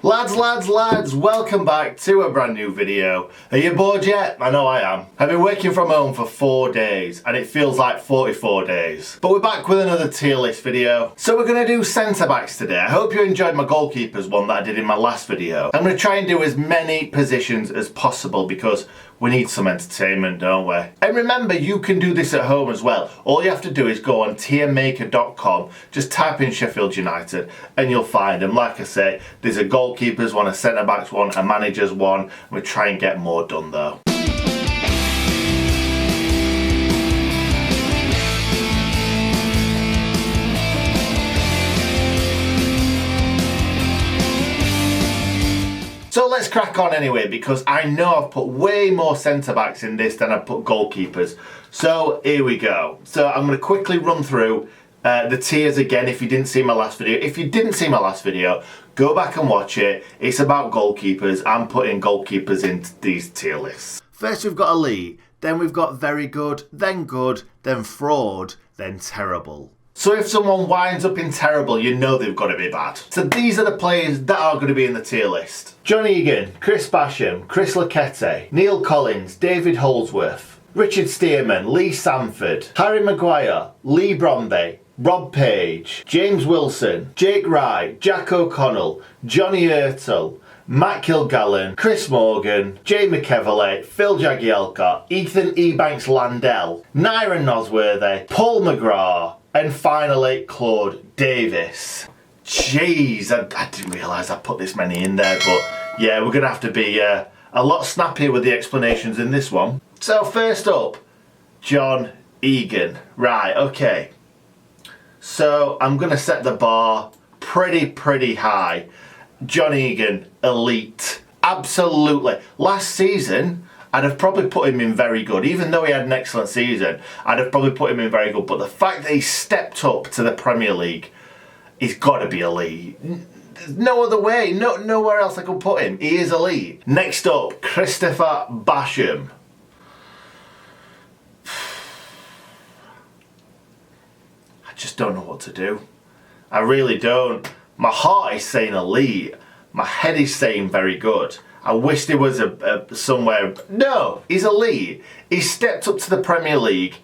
Lads, welcome back to a brand new video. Are you bored yet? I know I am. I've been working from home for 4 days and it feels like 44 days. But we're back with another tier list video. So we're going to do centre backs today. I hope you enjoyed my goalkeepers one that I did in my last video. I'm going to try and do as many positions as possible because we need some entertainment, don't we? And remember, you can do this at home as well. All you have to do is go on tiermaker.com, just type in Sheffield United and you'll find them. Like I say, there's a goalkeepers one, a centre backs one, a managers one. We'll try and get more done though. So let's crack on anyway, because I know I've put way more centre-backs in this than I've put goalkeepers. So here we go. So I'm going to quickly run through the tiers again if you didn't see my last video. If you didn't see my last video, go back and watch it. It's about goalkeepers. I'm putting goalkeepers into these tier lists. First we've got elite, then we've got very good, then fraud, then terrible. So if someone winds up in terrible, you know they've got to be bad. So these are the players that are going to be in the tier list. John Egan, Chris Basham, Chris Laquetta, Neil Collins, David Holsworth, Richard Stearman, Lee Sandford, Harriet Mcguire, Lee Bromby, Rob Page, James Wilson, Jake Wright, Jack O'Connell, Johnny Ertel, Matt Kilgallon, Chris Morgan, Jay Mccarroll, Phil Jagielka, Ethan Ebanks Landell, Nyron Nosworthy, Paul Mcgraw, and finally Claude Davis. Jeez, I didn't realise I put this many in there, but yeah, we're going to have to be a lot snappier with the explanations in this one. So first up, John Egan. Right, okay. So I'm going to set the bar pretty high. John Egan, elite. Absolutely. Last season, I'd have probably put him in very good. Even though he had an excellent season, I'd have probably put him in very good. But the fact that he stepped up to the Premier League, he's got to be elite. There's no other way. Nowhere else I could put him. He is elite. Next up, Christopher Basham. I just don't know what to do. I really don't. My heart is saying elite. My head is saying very good. I wish there was somewhere. No, he's elite. He stepped up to the Premier League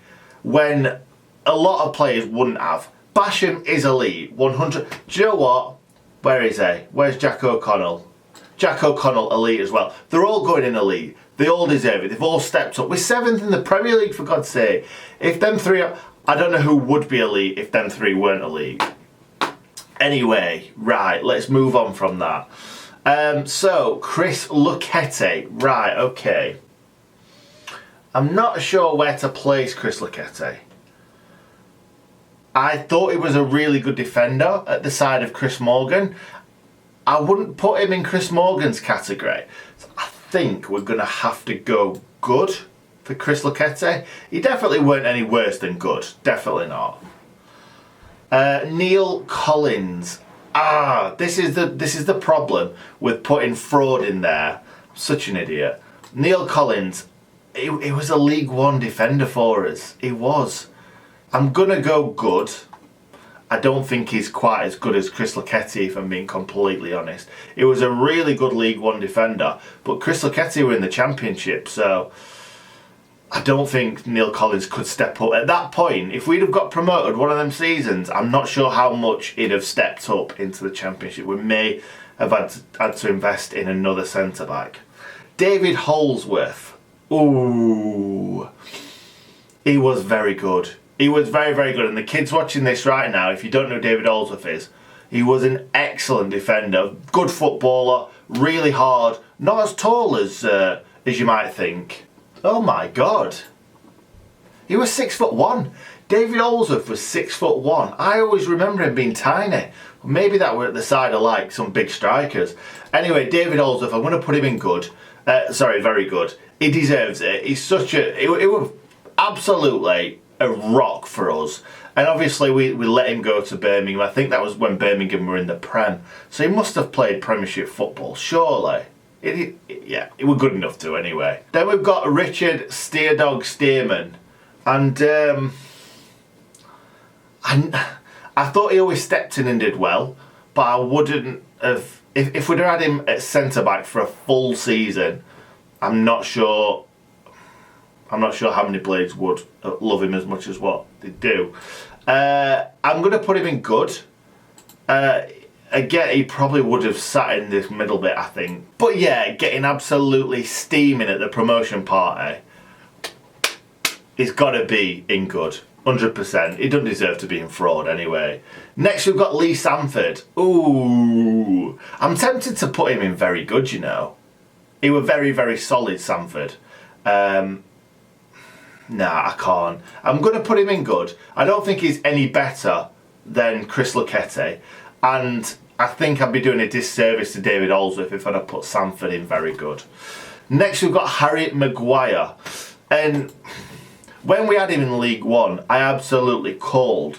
when a lot of players wouldn't have. Basham is elite, 100. Do you know what? Where is he? Where's Jack O'Connell? Jack O'Connell, elite as well. They're all going in elite. They all deserve it. They've all stepped up. We're 7th in the Premier League, for God's sake. If them three are, I don't know who would be elite if them three weren't elite. Anyway, right, let's move on from that. So, Chris Laquetta. Right, okay. I'm not sure where to place Chris Laquetta. I thought he was a really good defender at the side of Chris Morgan. I wouldn't put him in Chris Morgan's category. So I think we're going to have to go good for Chris Laquetta. He definitely weren't any worse than good. Definitely not. Neil Collins. This is the problem with putting fraud in there. I'm such an idiot. Neil Collins, he was a League One defender for us. He was. I'm gonna go good. I don't think he's quite as good as Chris Laquetta, if I'm being completely honest. He was a really good League One defender, but Chris Laquetta were in the Championship, so I don't think Neil Collins could step up. At that point, if we'd have got promoted one of them seasons, I'm not sure how much he'd have stepped up into the Championship. We may have had to invest in another centre-back. David Holsworth. Ooh. He was very good. He was very good. And the kids watching this right now, if you don't know who David Holsworth is, he was an excellent defender. Good footballer. Really hard. Not as tall as you might think. Oh my God. He was 6'1". David Holsworth was 6'1". I always remember him being tiny. Maybe that were at the side of like some big strikers. Anyway, David Holsworth, I'm going to put him in good. Very good. He deserves it. He's such a... It was absolutely a rock for us. And obviously we let him go to Birmingham. I think that was when Birmingham were in the Prem. So he must have played Premiership football, surely. Yeah, it was good enough to anyway. Then we've got Richard Steerdog Stearman. And I thought he always stepped in and did well, but I wouldn't have if we'd have had him at centre-back for a full season, I'm not sure how many Blades would love him as much as what they do. I'm going to put him in good. Again, he probably would have sat in this middle bit, I think. But yeah, getting absolutely steaming at the promotion party, he's got to be in good. 100%. He doesn't deserve to be in fraud anyway. Next, we've got Lee Sandford. Ooh. I'm tempted to put him in very good, you know. He was very, very solid, Sandford. Nah, I can't. I'm going to put him in good. I don't think he's any better than Chris Laquetta. And I think I'd be doing a disservice to David Holsworth if I'd have put Sandford in very good. Next, we've got Harriet Mcguire. And when we had him in League One, I absolutely called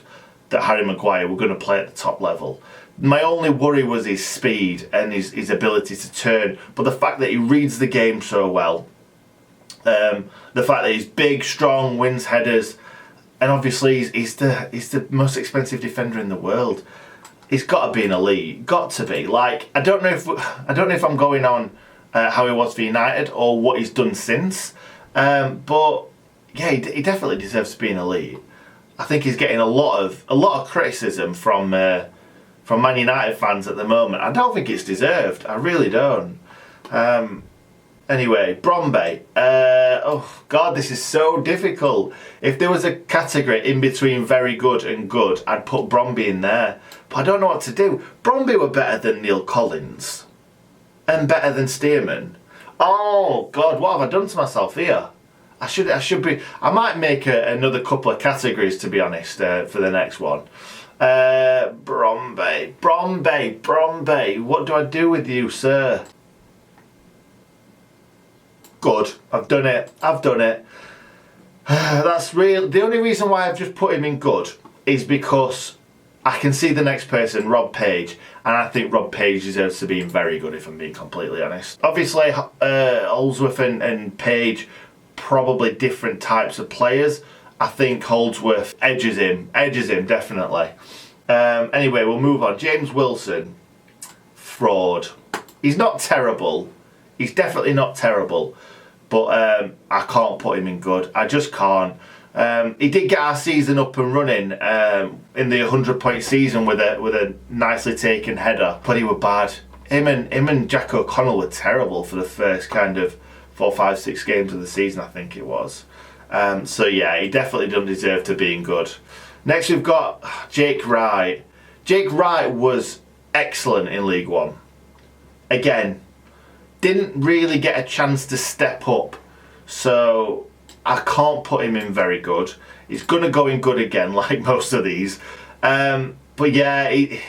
that Harry Mcguire were going to play at the top level. My only worry was his speed and his ability to turn. But the fact that he reads the game so well, the fact that he's big, strong, wins headers, and obviously he's the most expensive defender in the world. He's got to be an elite. Got to be. Like, I don't know if I'm going on how he was for United or what he's done since. But yeah, he definitely deserves to be an elite. I think he's getting a lot of criticism from Man United fans at the moment. I don't think it's deserved. I really don't. Anyway, Bromby. Oh God, this is so difficult. If there was a category in between very good and good, I'd put Bromby in there. But I don't know what to do. Bromby were better than Neil Collins. And better than Stearman. Oh God, what have I done to myself here? I should be. I might make another couple of categories, to be honest, for the next one. Bromby. What do I do with you, sir? Good. I've done it. That's real. The only reason why I've just put him in good is because I can see the next person, Rob Page, and I think Rob Page deserves to be in very good, if I'm being completely honest. Obviously, Holsworth and Page, probably different types of players. I think Holsworth edges him definitely. Anyway, we'll move on. James Wilson, fraud. He's not terrible. He's definitely not terrible, but I can't put him in good. I just can't. He did get our season up and running in the 100-point season with a nicely taken header, but he were bad. Him and Jack O'Connell were terrible for the first kind of 4, 5, 6 games of the season, I think it was. So yeah, he definitely doesn't deserve to be in good. Next we've got Jake Wright. Jake Wright was excellent in League One. Again, didn't really get a chance to step up, so I can't put him in very good. He's going to go in good again, like most of these. But yeah, he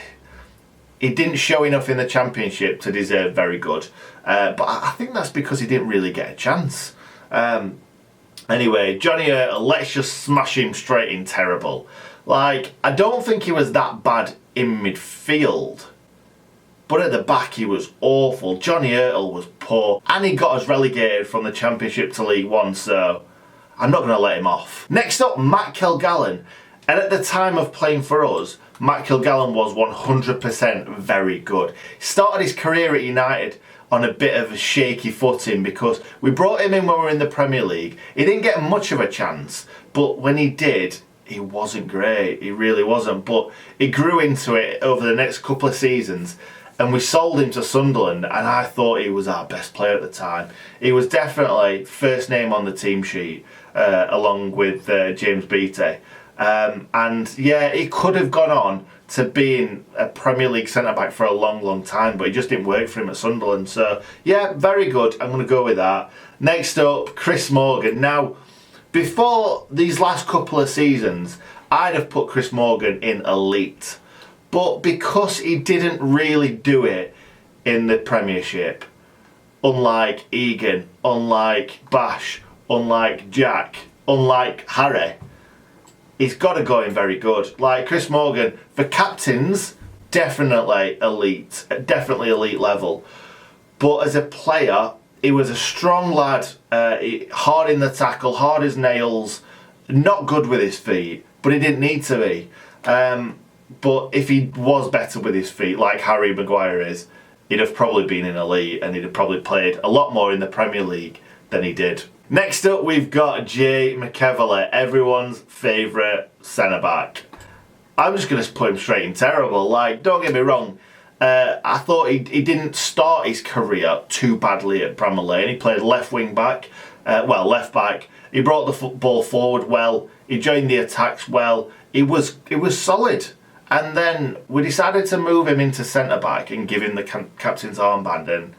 didn't show enough in the Championship to deserve very good. But I think that's because he didn't really get a chance. Anyway, Johnny Ertel, let's just smash him straight in terrible. Like, I don't think he was that bad in midfield, but at the back he was awful. Johnny Ertel was poor, and he got us relegated from the Championship to League One, so I'm not going to let him off. Next up, Matt Kilgallon. And at the time of playing for us, Matt Kilgallon was 100% very good. He started his career at United on a bit of a shaky footing because we brought him in when we were in the Premier League. He didn't get much of a chance, but when he did, he wasn't great. He really wasn't, but he grew into it over the next couple of seasons, and we sold him to Sunderland, and I thought he was our best player at the time. He was definitely first name on the team sheet, along with James Beattie. And yeah, he could have gone on to being a Premier League centre-back for a long, long time, but it just didn't work for him at Sunderland. So yeah, very good. I'm going to go with that. Next up, Chris Morgan. Now, before these last couple of seasons, I'd have put Chris Morgan in elite. But because he didn't really do it in the Premiership, unlike Egan, unlike Bash, unlike Jack, unlike Harry, he's got to go in very good. Like Chris Morgan, for captains, definitely elite level. But as a player, he was a strong lad, hard in the tackle, hard as nails, not good with his feet, but he didn't need to be. But if he was better with his feet, like Harry Mcguire is, he'd have probably been in elite and he'd have probably played a lot more in the Premier League than he did. Next up, we've got Jay Mccarroll, everyone's favourite centre-back. I'm just going to put him straight in terrible. Like, don't get me wrong, I thought he didn't start his career too badly at Bramall Lane. He played left wing back, left back. He brought the football forward well. He joined the attacks well. It was solid. And then we decided to move him into centre back and give him the captain's armband, and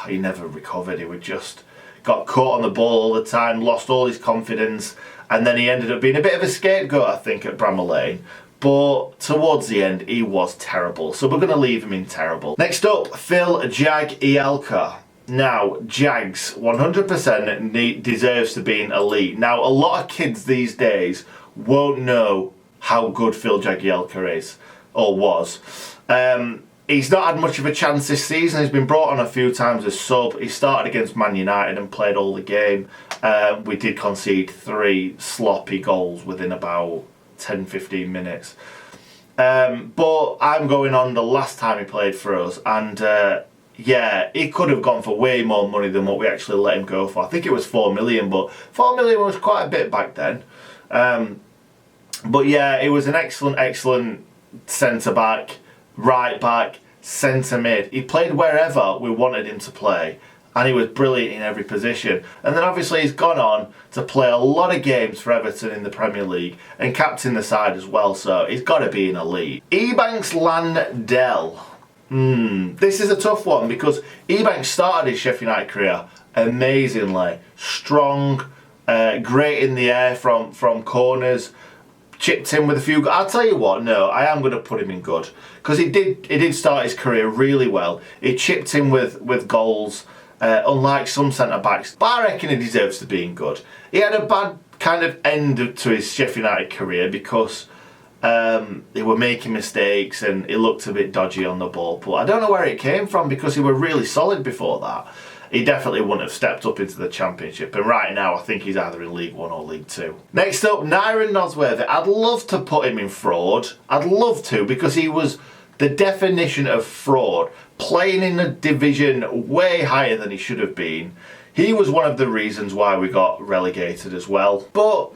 he never recovered. He would just got caught on the ball all the time, lost all his confidence, and then he ended up being a bit of a scapegoat, I think, at Bramall Lane. But towards the end, he was terrible. So we're going to leave him in terrible. Next up, Phil Jagielka. Now, Jags 100% deserves to be in elite. Now, a lot of kids these days won't know how good Phil Jagielka is, or was. He's not had much of a chance this season. He's been brought on a few times as sub. He started against Man United and played all the game. We did concede 3 sloppy goals within about 10-15 minutes. But I'm going on the last time he played for us, and yeah, he could have gone for way more money than what we actually let him go for. I think it was 4 million, but 4 million was quite a bit back then. But yeah, it was an excellent centre-back, right-back, centre-mid. He played wherever we wanted him to play, and he was brilliant in every position. And then obviously he's gone on to play a lot of games for Everton in the Premier League and captain the side as well, so he's got to be in elite. Ebanks Dehl. This is a tough one because Ebanks started his Sheffield United career amazingly. Strong, great in the air from corners, chipped in with a few. I'll tell you what, no, I am going to put him in good because he did start his career really well. He chipped in with goals, unlike some centre backs. But I reckon he deserves to be in good. He had a bad kind of end to his Sheffield United career because they were making mistakes and it looked a bit dodgy on the ball. But I don't know where it came from because he were really solid before that. He definitely wouldn't have stepped up into the Championship, and right now I think he's either in League 1 or League 2. Next up, Nyron Nosworthy. I'd love to put him in fraud. I'd love to, because he was the definition of fraud, playing in a division way higher than he should have been. He was one of the reasons why we got relegated as well. But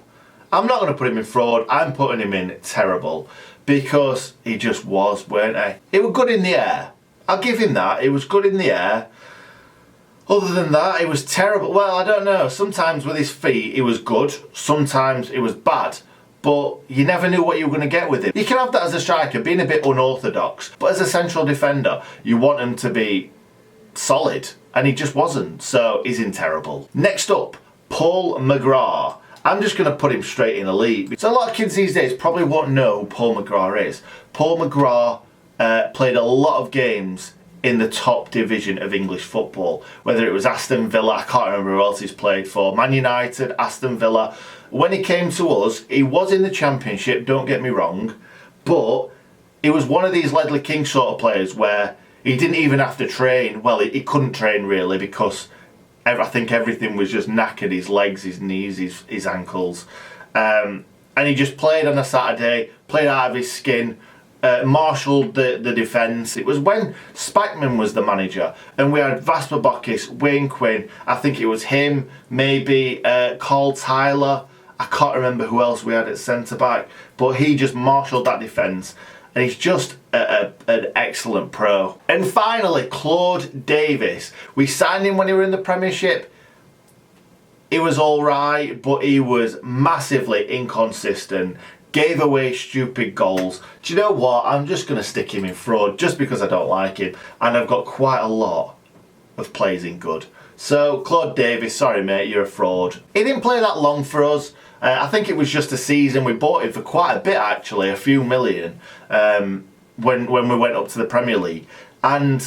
I'm not going to put him in fraud, I'm putting him in terrible, because he just was, weren't he? He was good in the air. I'll give him that, he was good in the air. Other than that, it was terrible. Well, I don't know. Sometimes with his feet, it was good. Sometimes it was bad. But you never knew what you were going to get with him. You can have that as a striker, being a bit unorthodox. But as a central defender, you want him to be solid. And he just wasn't. So he's in terrible. Next up, Paul Mcgraw. I'm just going to put him straight in elite. So a lot of kids these days probably won't know who Paul Mcgraw is. Paul Mcgraw played a lot of games in the top division of English football, whether it was Aston Villa, I can't remember who else he's played for, Man United, Aston Villa. When he came to us, he was in the Championship, don't get me wrong, but he was one of these Ledley King sort of players where he didn't even have to train. Well, he couldn't train really because I think everything was just knackered, his legs, his knees, his ankles. And he just played on a Saturday, played out of his skin, marshalled the defence. It was when Spackman was the manager and we had Vasper Bokis, Wayne Quinn, I think it was him, maybe Carl Tyler, I can't remember who else we had at centre-back, but he just marshalled that defence and he's just an excellent pro. And finally, Claude Davis. We signed him when he was in the Premiership. He was alright, but he was massively inconsistent. Gave away stupid goals. Do you know what? I'm just going to stick him in fraud just because I don't like him. And I've got quite a lot of plays in good. So, Claude Davis, sorry mate, you're a fraud. He didn't play that long for us. I think it was just a season. We bought him for quite a bit actually, a few million, when we went up to the Premier League. And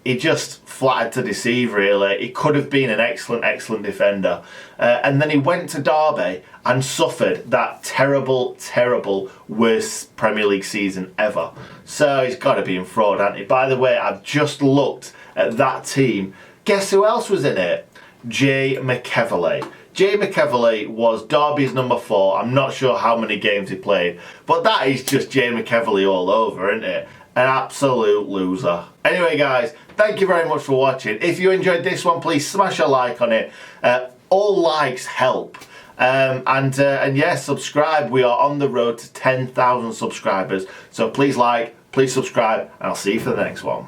he just flattered to deceive really. He could have been an excellent defender. And then he went to Derby and suffered that terrible worst Premier League season ever. So he's got to be in fraud, hasn't he? By the way, I've just looked at that team. Guess who else was in it? Jay Mccarroll. Jay Mccarroll was Derby's number 4. I'm not sure how many games he played, but that is just Jay Mccarroll all over, isn't it? an absolute loser. Anyway guys, thank you very much for watching. If you enjoyed this one, please smash a like on it. All likes help. And yes, subscribe. We are on the road to 10,000 subscribers. So please like, please subscribe, and I'll see you for the next one.